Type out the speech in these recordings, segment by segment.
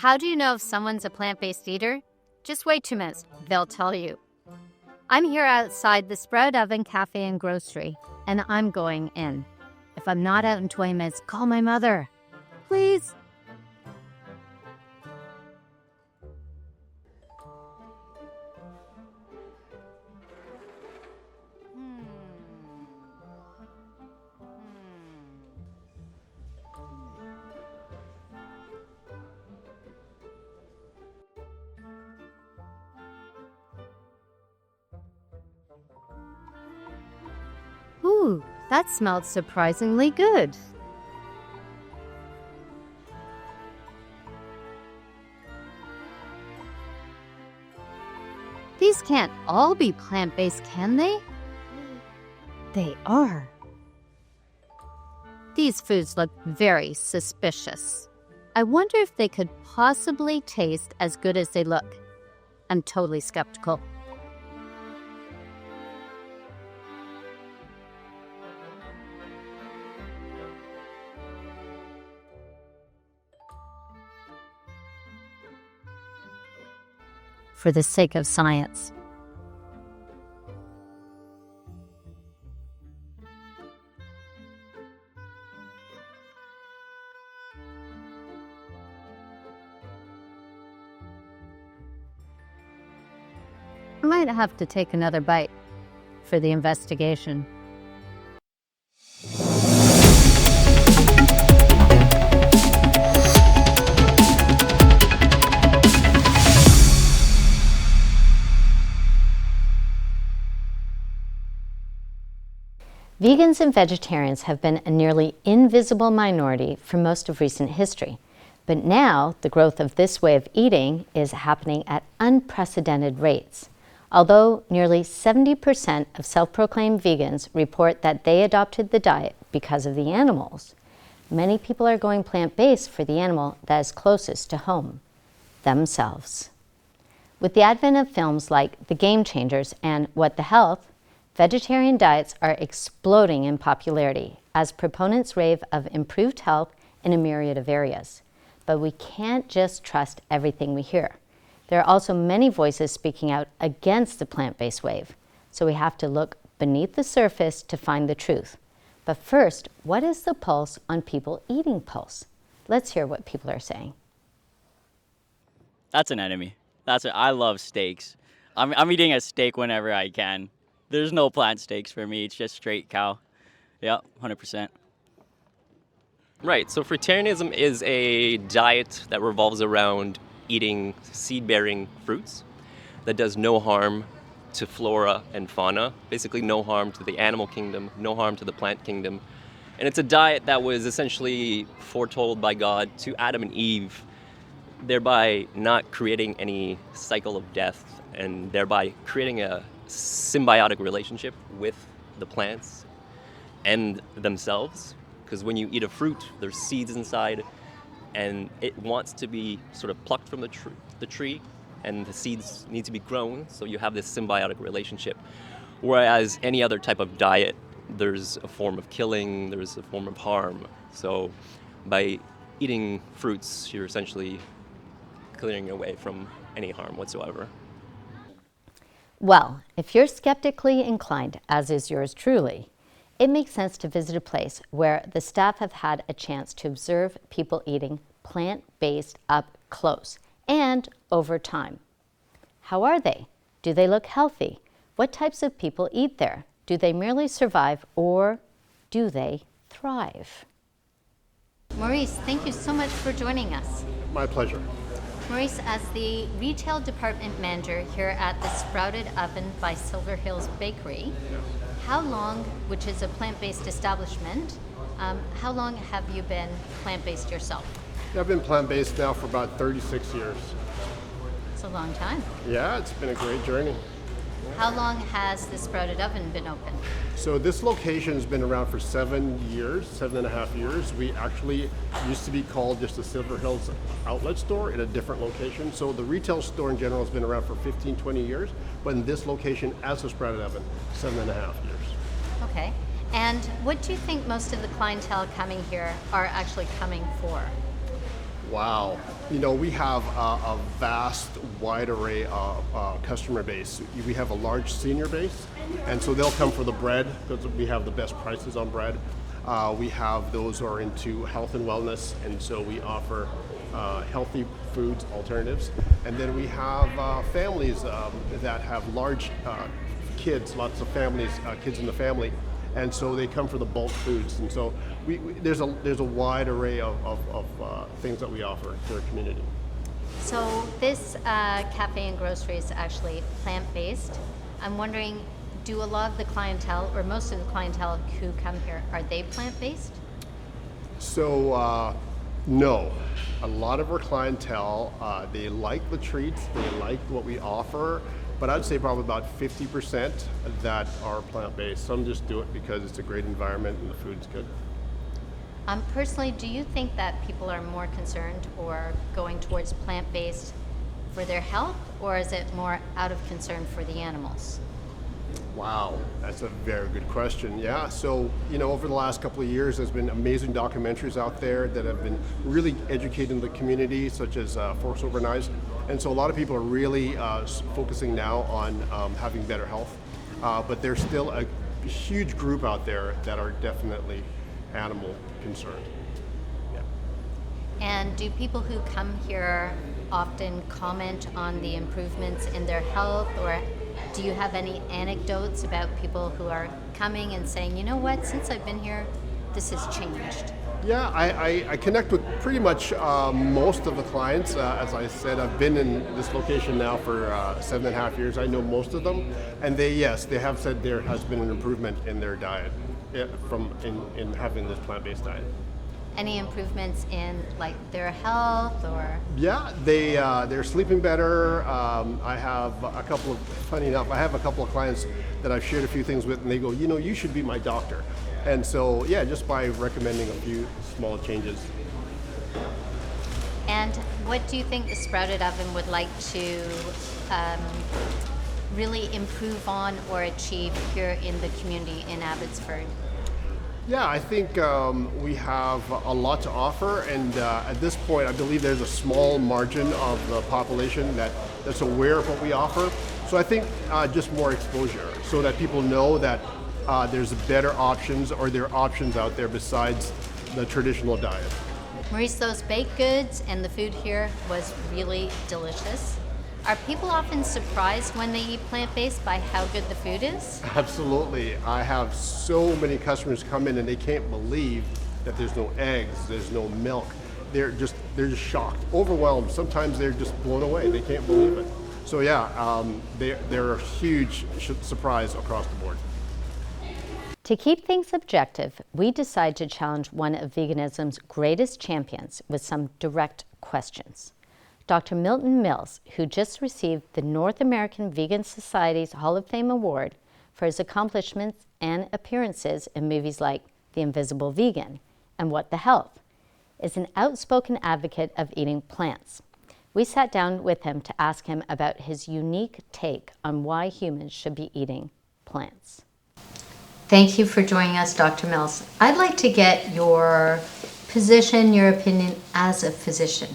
How do you know if someone's a plant-based eater? Just wait 2 minutes. They'll tell you. I'm here outside the Sprout Oven Cafe and Grocery, and I'm going in. If I'm not out in 20 minutes, call my mother. Please. Ooh, that smelled surprisingly good. These can't all be plant-based, can they? They are. These foods look very suspicious. I wonder if they could possibly taste as good as they look. I'm totally skeptical. For the sake of science. I might have to take another bite for the investigation. Vegans and vegetarians have been a nearly invisible minority for most of recent history. But now, the growth of this way of eating is happening at unprecedented rates. Although nearly 70% of self-proclaimed vegans report that they adopted the diet because of the animals, many people are going plant-based for the animal that is closest to home, themselves. With the advent of films like The Game Changers and What the Health, vegetarian diets are exploding in popularity as proponents rave of improved health in a myriad of areas. But we can't just trust everything we hear. There are also many voices speaking out against the plant-based wave, so we have to look beneath the surface to find the truth. But first, what is the pulse on people eating pulse? Let's hear what people are saying. That's an enemy. I love steaks. I'm eating a steak whenever I can. There's no plant steaks for me. It's just straight cow. Yeah, 100%. Right, so fruitarianism is a diet that revolves around eating seed-bearing fruits that does no harm to flora and fauna, basically no harm to the animal kingdom, no harm to the plant kingdom. And it's a diet that was essentially foretold by God to Adam and Eve, thereby not creating any cycle of death and thereby creating a symbiotic relationship with the plants and themselves, because when you eat a fruit, there's seeds inside, and it wants to be sort of plucked from the tree, and the seeds need to be grown, so you have this symbiotic relationship. Whereas any other type of diet, there's a form of killing, there's a form of harm. So by eating fruits, you're essentially clearing away from any harm whatsoever. Well, if you're skeptically inclined, as is yours truly, it makes sense to visit a place where the staff have had a chance to observe people eating plant-based up close and over time. How are they? Do they look healthy? What types of people eat there? Do they merely survive or do they thrive? Maurice, thank you so much for joining us. My pleasure. Maurice, as the retail department manager here at the Sprouted Oven by Silver Hills Bakery, how long, which is a plant-based establishment, how long have you been plant-based yourself? I've been plant-based now for about 36 years. It's a long time. Yeah, it's been a great journey. How long has the Sprouted Oven been open? So this location has been around for 7.5 years. We actually used to be called just the Silver Hills outlet store in a different location. So the retail store in general has been around for 15, 20 years, but in this location as a Sprouted Oven, 7.5 years. Okay. And what do you think most of the clientele coming here are actually coming for? Wow. We have a vast, wide array of customer base. We have a large senior base, and so they'll come for the bread because we have the best prices on bread. We have those who are into health and wellness, and so we offer healthy foods alternatives. And then we have families that have large kids, lots of families, kids in the family, and so they come for the bulk foods. And so there's a wide array of things that we offer to our community. So this cafe and grocery is actually plant-based. I'm wondering, do a lot of the clientele, or most of the clientele who come here, are they plant-based? So no, a lot of our clientele, they like the treats, they like what we offer, but I'd say probably about 50% that are plant-based. Some just do it because it's a great environment and the food's good. Personally, do you think that people are more concerned or going towards plant-based for their health, or is it more out of concern for the animals? Wow, that's a very good question. Yeah, so over the last couple of years, there's been amazing documentaries out there that have been really educating the community, such as Forks Over Knives. And so a lot of people are really focusing now on having better health. But there's still a huge group out there that are definitely animal concerned. Yeah. And do people who come here often comment on the improvements in their health, or do you have any anecdotes about people who are coming and saying, you know what, since I've been here, this has changed? Yeah, I connect with pretty much most of the clients. As I said, I've been in this location now for 7.5 years. I know most of them, and they have said there has been an improvement in their diet in having this plant-based diet. Any improvements in like their health or? Yeah, they're sleeping better. I have a couple of, funny enough, I have a couple of clients that I've shared a few things with, and they go, you should be my doctor. And so, yeah, just by recommending a few small changes. And what do you think the Sprouted Oven would like to really improve on or achieve here in the community in Abbotsford? Yeah, I think we have a lot to offer, and at this point, I believe there's a small margin of the population that's aware of what we offer. So I think just more exposure, so that people know that there's better options, or there are options out there besides the traditional diet. Maurice, those baked goods and the food here was really delicious. Are people often surprised when they eat plant-based by how good the food is? Absolutely. I have so many customers come in and they can't believe that there's no eggs, there's no milk. They're just shocked, overwhelmed. Sometimes they're just blown away. They can't believe it. So yeah, they're a huge surprise across the board. To keep things objective, we decide to challenge one of veganism's greatest champions with some direct questions. Dr. Milton Mills, who just received the North American Vegan Society's Hall of Fame Award for his accomplishments and appearances in movies like The Invisible Vegan and What the Health, is an outspoken advocate of eating plants. We sat down with him to ask him about his unique take on why humans should be eating plants. Thank you for joining us, Dr. Mills. I'd like to get your position, your opinion as a physician.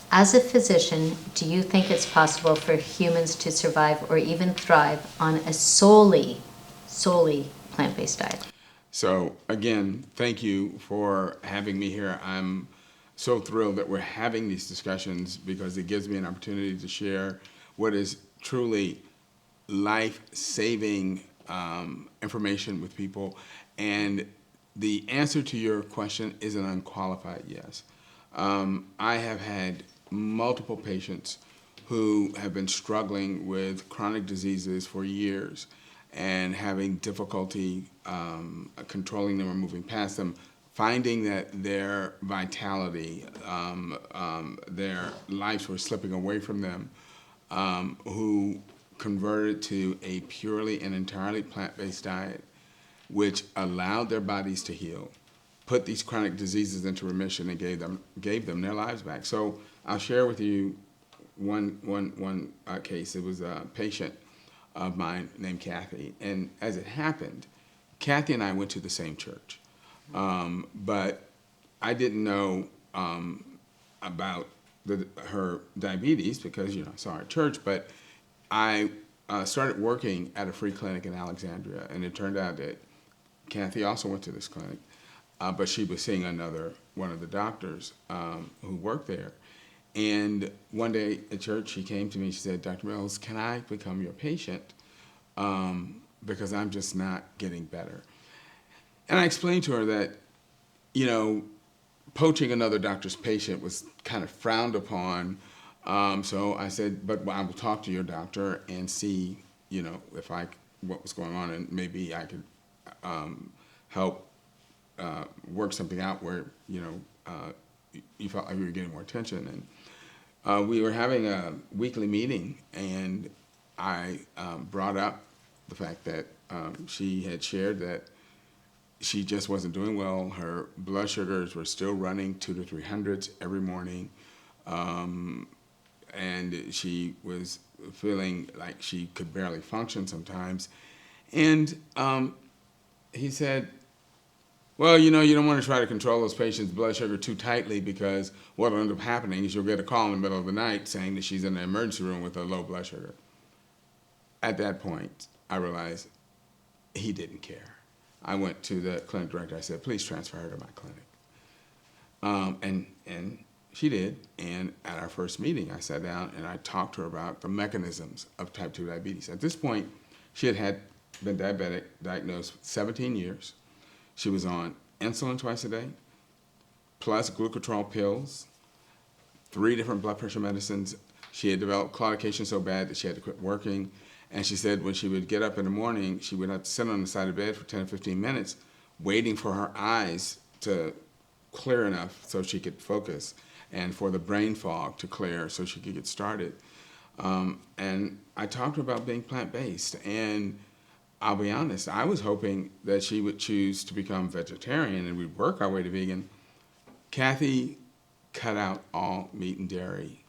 As a physician, do you think it's possible for humans to survive or even thrive on a solely plant-based diet? So again, thank you for having me here. I'm so thrilled that we're having these discussions because it gives me an opportunity to share what is truly life-saving information with people. And the answer to your question is an unqualified yes. I have had multiple patients who have been struggling with chronic diseases for years and having difficulty controlling them or moving past them, finding that their vitality, their lives were slipping away from them, who converted to a purely and entirely plant-based diet, which allowed their bodies to heal, put these chronic diseases into remission, and gave them their lives back. So I'll share with you one case. It was a patient of mine named Kathy, and as it happened, Kathy and I went to the same church, but I didn't know about her diabetes because, I saw her at church, but I started working at a free clinic in Alexandria, and it turned out that Kathy also went to this clinic, but she was seeing one of the doctors who worked there. And one day at church, she came to me, she said, Dr. Mills, can I become your patient? Because I'm just not getting better. And I explained to her that, poaching another doctor's patient was kind of frowned upon. So I said, but I will talk to your doctor and see, what was going on, and maybe I could help work something out where, you felt like you were getting more attention. And we were having a weekly meeting, and I brought up the fact that she had shared that she just wasn't doing well. Her blood sugars were still running 200 to 300s every morning. And she was feeling like she could barely function sometimes. And he said, well, you don't want to try to control those patients' blood sugar too tightly, because what will end up happening is you'll get a call in the middle of the night saying that she's in the emergency room with a low blood sugar. At that point, I realized he didn't care. I went to the clinic director. I said, please transfer her to my clinic. And she did. And at our first meeting, I sat down and I talked to her about the mechanisms of type 2 diabetes. At this point, she had been diabetic, diagnosed 17 years. She was on insulin twice a day, plus glucotrol pills, 3 different blood pressure medicines. She had developed claudication so bad that she had to quit working. And she said when she would get up in the morning, she would have to sit on the side of the bed for 10 or 15 minutes, waiting for her eyes to clear enough so she could focus, and for the brain fog to clear so she could get started. And I talked to her about being plant-based. And I'll be honest, I was hoping that she would choose to become vegetarian and we'd work our way to vegan. Kathy cut out all meat and dairy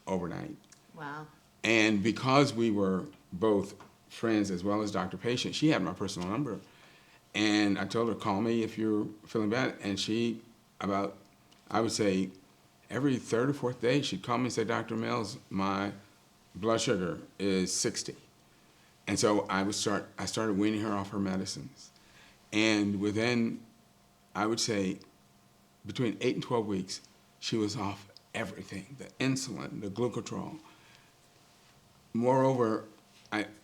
overnight. Wow. And because we were both friends as well as doctor-patient, she had my personal number. And I told her, call me if you're feeling bad. And she, I would say, every third or fourth day, she'd call me and say, Dr. Mills, my blood sugar is 60. And so I started weaning her off her medicines. And within, I would say, between 8 and 12 weeks, she was off everything, the insulin, the glucotrol. Moreover,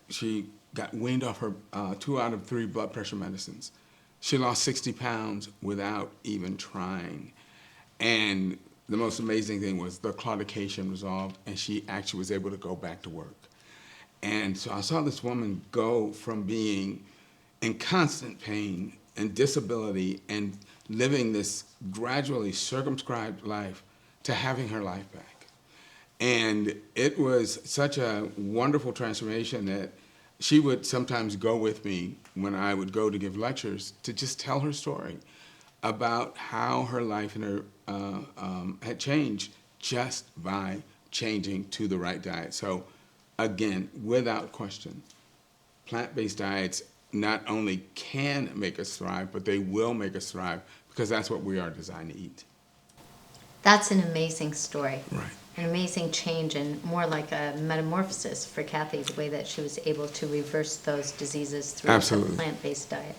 she got weaned off her 2 out of 3 blood pressure medicines. She lost 60 pounds without even trying. And the most amazing thing was the claudication resolved, and she actually was able to go back to work. And so I saw this woman go from being in constant pain and disability and living this gradually circumscribed life to having her life back. And it was such a wonderful transformation that she would sometimes go with me when I would go to give lectures to just tell her story about how her life and her had changed just by changing to the right diet. So again, without question, plant-based diets not only can make us thrive, but they will make us thrive, because that's what we are designed to eat. That's an amazing story. Right. An amazing change, and more like a metamorphosis for Kathy, the way that she was able to reverse those diseases through Absolutely. a plant-based diet.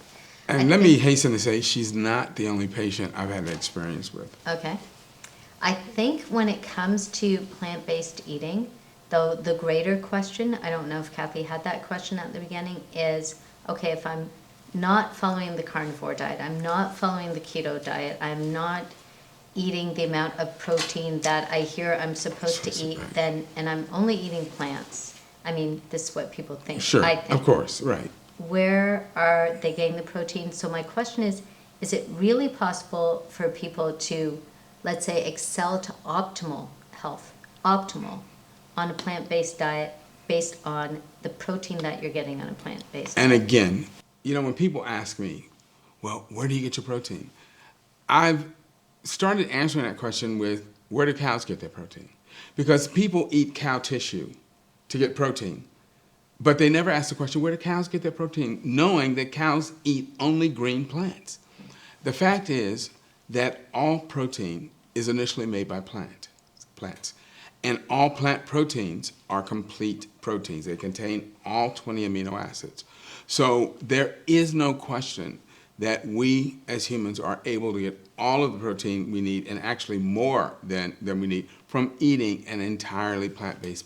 And let me hasten to say, she's not the only patient I've had that experience with. Okay. I think when it comes to plant-based eating, though, the greater question, I don't know if Kathy had that question at the beginning, is, okay, if I'm not following the carnivore diet, I'm not following the keto diet, I'm not eating the amount of protein that I hear I'm supposed to eat, then, and I'm only eating plants. I mean, this is what people think. Sure, I think. of course, right. Where are they getting the protein? So my question is it really possible for people to, let's say, excel to optimal health, optimal, on a plant-based diet based on the protein that you're getting on a plant-based diet? And again, when people ask me, well, where do you get your protein? I've started answering that question with, where do cows get their protein? Because people eat cow tissue to get protein, but they never ask the question, where do cows get their protein, knowing that cows eat only green plants. The fact is that all protein is initially made by plants. And all plant proteins are complete proteins. They contain all 20 amino acids. So there is no question that we as humans are able to get all of the protein we need, and actually more than we need, from eating an entirely plant-based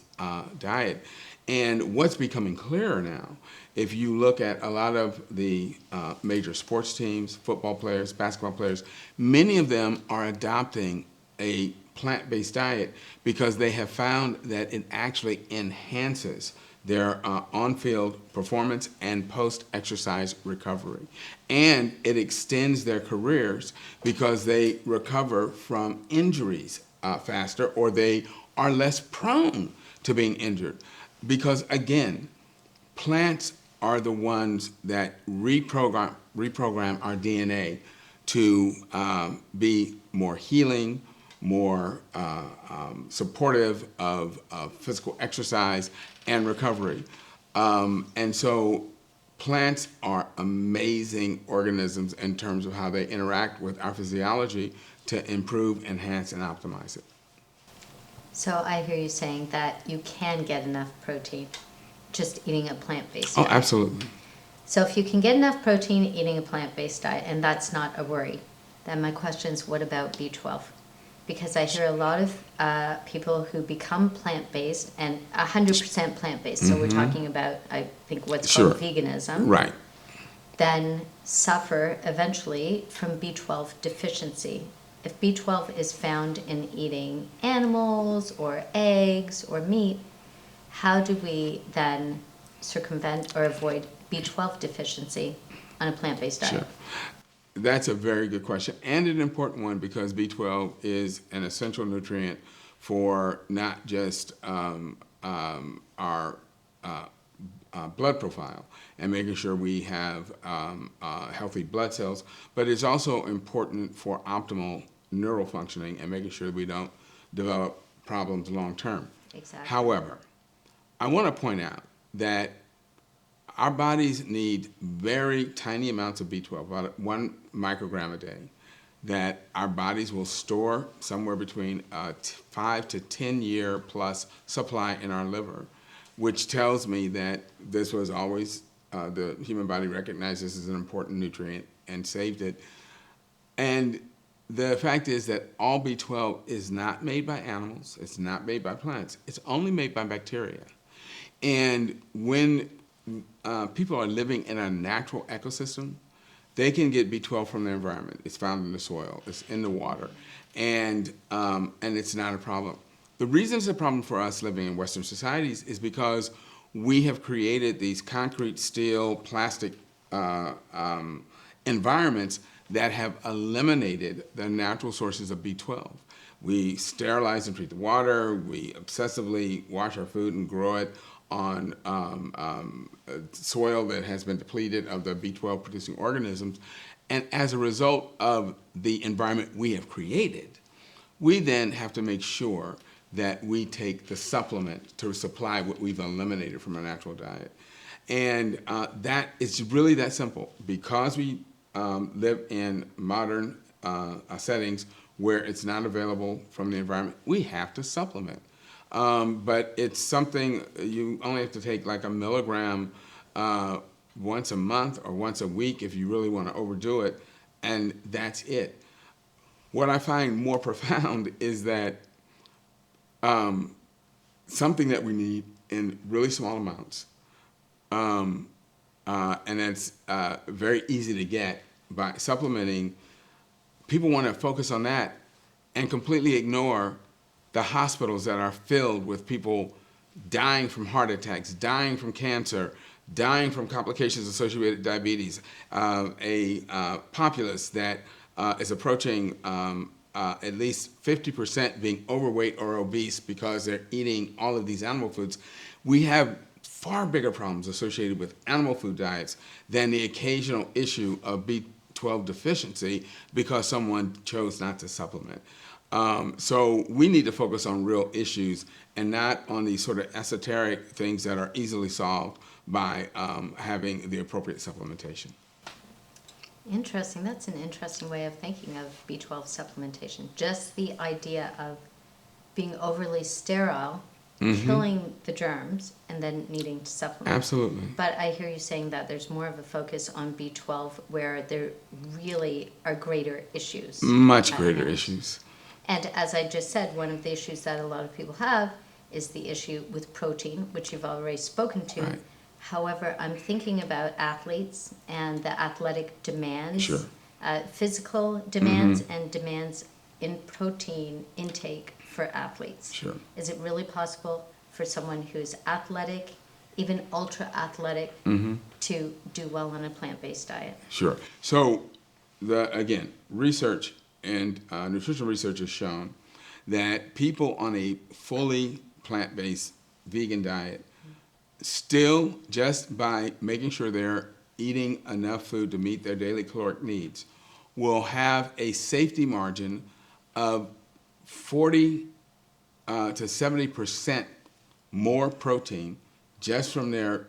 diet. And what's becoming clearer now, if you look at a lot of the major sports teams, football players, basketball players, many of them are adopting a plant-based diet because they have found that it actually enhances their on-field performance and post-exercise recovery. And it extends their careers because they recover from injuries faster, or they are less prone to being injured. Because again, plants are the ones that reprogram our DNA to be more healing, more supportive of physical exercise and recovery. And so plants are amazing organisms in terms of how they interact with our physiology to improve, enhance, and optimize it. So I hear you saying that you can get enough protein just eating a plant-based Oh, diet. absolutely. So if you can get enough protein eating a plant-based diet, and that's not a worry, then my question is, what about B12? Because I hear a lot of people who become plant-based, and 100% plant-based, so we're talking about, I think, what's called veganism, Right. then suffer eventually from B12 deficiency. If B12 is found in eating animals or eggs or meat, how do we then circumvent or avoid B12 deficiency on a plant-based diet? Sure. That's a very good question, and an important one, because B12 is an essential nutrient for not just our blood profile and making sure we have healthy blood cells, but it's also important for optimal neural functioning and making sure we don't develop problems long term. Exactly. However, I want to point out that our bodies need very tiny amounts of B12, about 1 microgram a day, that our bodies will store somewhere between a 5 to 10 year plus supply in our liver, which tells me that this was always, the human body recognized this as an important nutrient and saved it. And the fact is that all B12 is not made by animals, it's not made by plants, it's only made by bacteria. And when people are living in a natural ecosystem, they can get B12 from the environment. It's found in the soil, it's in the water, and it's not a problem. The reason it's a problem for us living in Western societies is because we have created these concrete, steel, plastic environments that have eliminated the natural sources of B12. We sterilize and treat the water, we obsessively wash our food and grow it on soil that has been depleted of the B12 producing organisms. And as a result of the environment we have created, we then have to make sure that we take the supplement to supply what we've eliminated from our natural diet. And that is really that simple. Because we live in modern settings where it's not available from the environment, we have to supplement. But it's something you only have to take like a milligram once a month or once a week if you really want to overdo it, and that's it. What I find more profound is that something that we need in really small amounts, and it's very easy to get by supplementing, people want to focus on that and completely ignore the hospitals that are filled with people dying from heart attacks, dying from cancer, dying from complications associated with diabetes, a populace that is approaching at least 50% being overweight or obese because they're eating all of these animal foods. We have far bigger problems associated with animal food diets than the occasional issue of B12 deficiency because someone chose not to supplement. So we need to focus on real issues and not on these sort of esoteric things that are easily solved by having the appropriate supplementation. Interesting. That's an interesting way of thinking of B12 supplementation. Just the idea of being overly sterile, killing the germs, and then needing to supplement. Absolutely. But I hear you saying that there's more of a focus on B12 where there really are greater issues. Much at greater hand. issues. And as I just said, one of the issues that a lot of people have is the issue with protein, which you've already spoken to. Right. However, I'm thinking about athletes and the athletic demands, Sure. Physical demands and demands in protein intake for athletes. Sure. Is it really possible for someone who's athletic, even ultra athletic, to do well on a plant-based diet? Sure. So, again, research and nutritional research has shown that people on a fully plant-based vegan diet still, just by making sure they're eating enough food to meet their daily caloric needs, will have a safety margin of 40 to 70% more protein just from their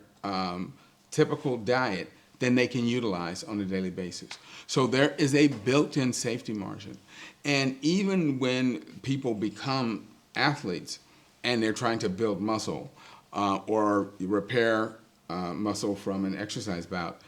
typical diet than they can utilize on a daily basis. So there is a built-in safety margin. And even when people become athletes and they're trying to build muscle or repair muscle from an exercise bout,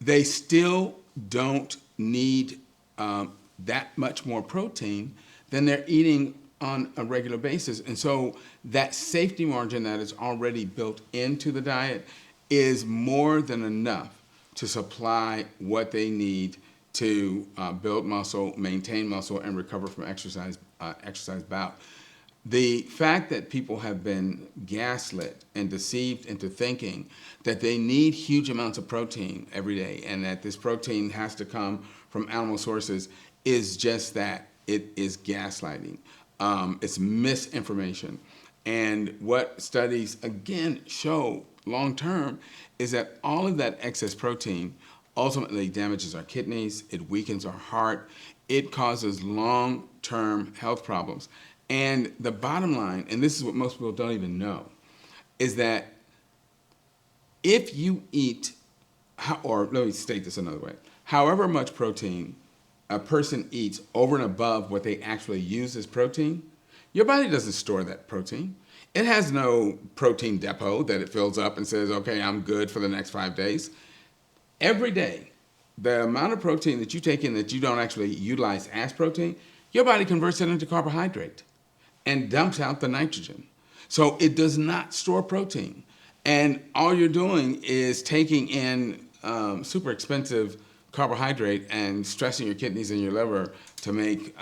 they still don't need that much more protein than they're eating on a regular basis. And so that safety margin that is already built into the diet is more than enough to supply what they need to build muscle, maintain muscle, and recover from exercise bout. The fact that people have been gaslit and deceived into thinking that they need huge amounts of protein every day and that this protein has to come from animal sources is just that. It is gaslighting. It's misinformation. And what studies, again, show long-term is that all of that excess protein ultimately damages our kidneys, it weakens our heart, it causes long-term health problems. And the bottom line, and this is what most people don't even know, is that if you eat, or let me state this another way, however much protein a person eats over and above what they actually use as protein, your body doesn't store that protein. It has no protein depot that it fills up and says, okay, I'm good for the next 5 days. Every day, the amount of protein that you take in that you don't actually utilize as protein, your body converts it into carbohydrate and dumps out the nitrogen. So it does not store protein. And all you're doing is taking in super expensive carbohydrate and stressing your kidneys and your liver to make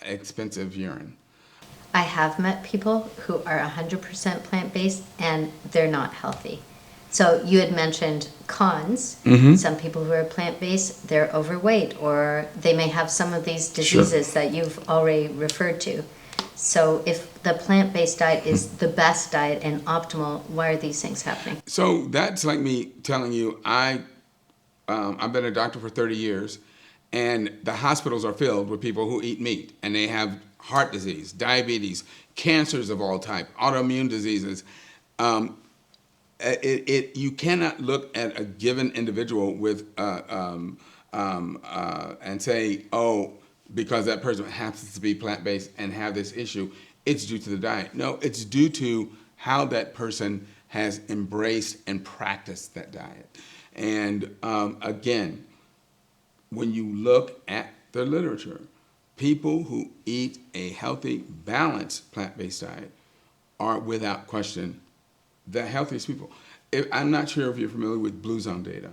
expensive urine. I have met people who are 100% plant-based and they're not healthy. So you had mentioned cons. Some people who are plant-based, they're overweight or they may have some of these diseases that you've already referred to. So if the plant-based diet is the best diet and optimal, why are these things happening? So that's like me telling you, I've been a doctor for 30 years, and the hospitals are filled with people who eat meat, and they have heart disease, diabetes, cancers of all type, autoimmune diseases. You cannot look at a given individual with and say, oh, because that person happens to be plant-based and have this issue, it's due to the diet. No, it's due to how that person has embraced and practiced that diet. And again, when you look at the literature, people who eat a healthy, balanced plant-based diet are without question the healthiest people. I'm not sure if you're familiar with Blue Zone data,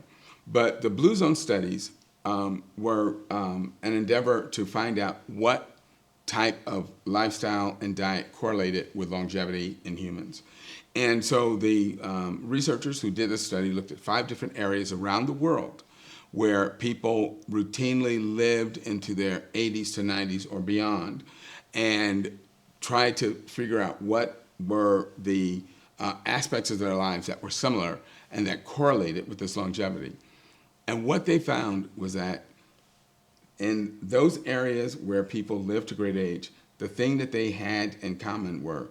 but the Blue Zone studies were an endeavor to find out what type of lifestyle and diet correlated with longevity in humans. And so the researchers who did this study looked at 5 different areas around the world where people routinely lived into their 80s to 90s or beyond and tried to figure out what were the aspects of their lives that were similar and that correlated with this longevity. And what they found was that in those areas where people lived to great age, the thing that they had in common were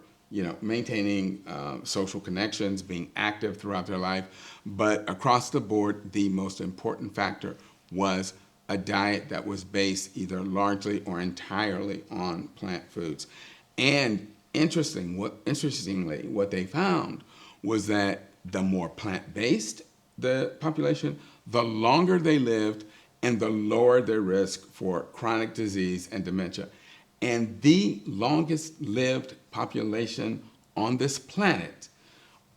maintaining social connections, being active throughout their life. But across the board, the most important factor was a diet that was based either largely or entirely on plant foods. And interestingly, what they found was that the more plant-based the population, the longer they lived and the lower their risk for chronic disease and dementia. And the longest lived population on this planet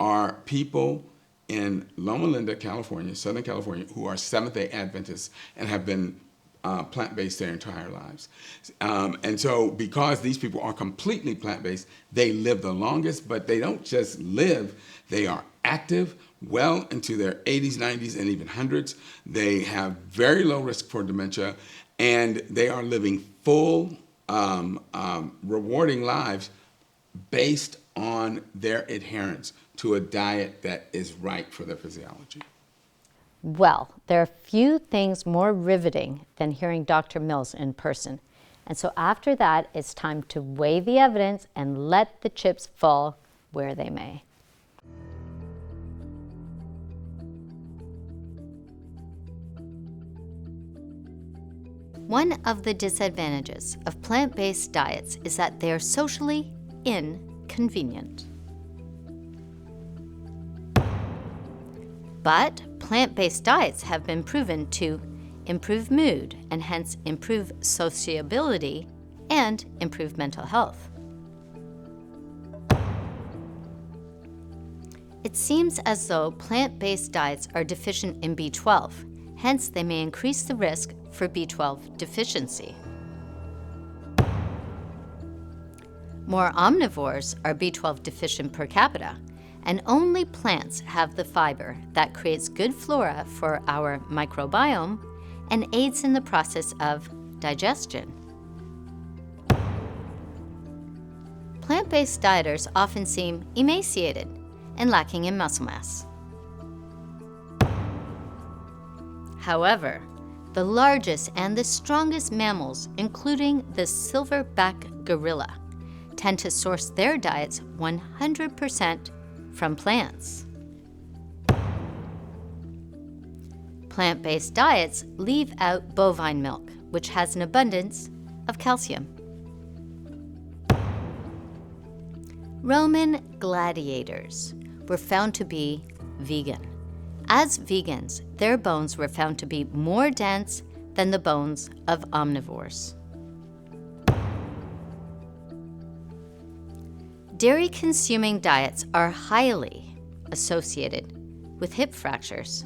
are people in Loma Linda, California, Southern California, who are Seventh-day Adventists and have been plant-based their entire lives. And so because these people are completely plant-based, they live the longest, but they don't just live, they are active well into their 80s, 90s, and even hundreds. They have very low risk for dementia, and they are living full, rewarding lives based on their adherence to a diet that is right for their physiology. Well, there are few things more riveting than hearing Dr. Mills in person. And so after that, it's time to weigh the evidence and let the chips fall where they may. One of the disadvantages of plant-based diets is that they are socially inconvenient. But plant-based diets have been proven to improve mood and hence improve sociability and improve mental health. It seems as though plant-based diets are deficient in B12, hence they may increase the risk for B12 deficiency. More omnivores are B12 deficient per capita, and only plants have the fiber that creates good flora for our microbiome and aids in the process of digestion. Plant-based dieters often seem emaciated and lacking in muscle mass. However, the largest and the strongest mammals, including the silverback gorilla, tend to source their diets 100% from plants. Plant-based diets leave out bovine milk, which has an abundance of calcium. Roman gladiators were found to be vegan. As vegans, their bones were found to be more dense than the bones of omnivores. Dairy-consuming diets are highly associated with hip fractures.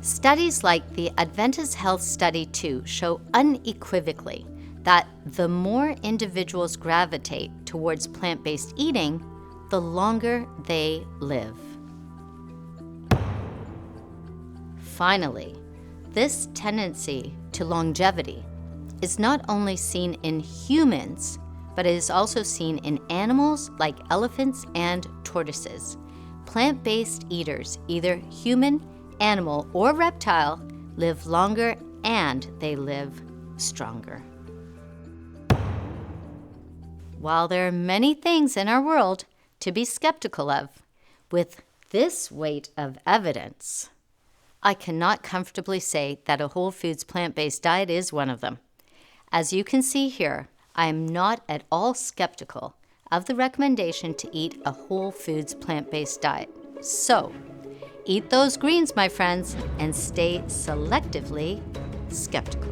Studies like the Adventist Health Study 2 show unequivocally that the more individuals gravitate towards plant-based eating, the longer they live. Finally, this tendency to longevity is not only seen in humans, but it is also seen in animals like elephants and tortoises. Plant-based eaters, either human, animal, or reptile, live longer and they live stronger. While there are many things in our world to be skeptical of, with this weight of evidence, I cannot comfortably say that a whole foods plant-based diet is one of them. As you can see here, I am not at all skeptical of the recommendation to eat a whole foods plant-based diet. So, eat those greens, my friends, and stay selectively skeptical.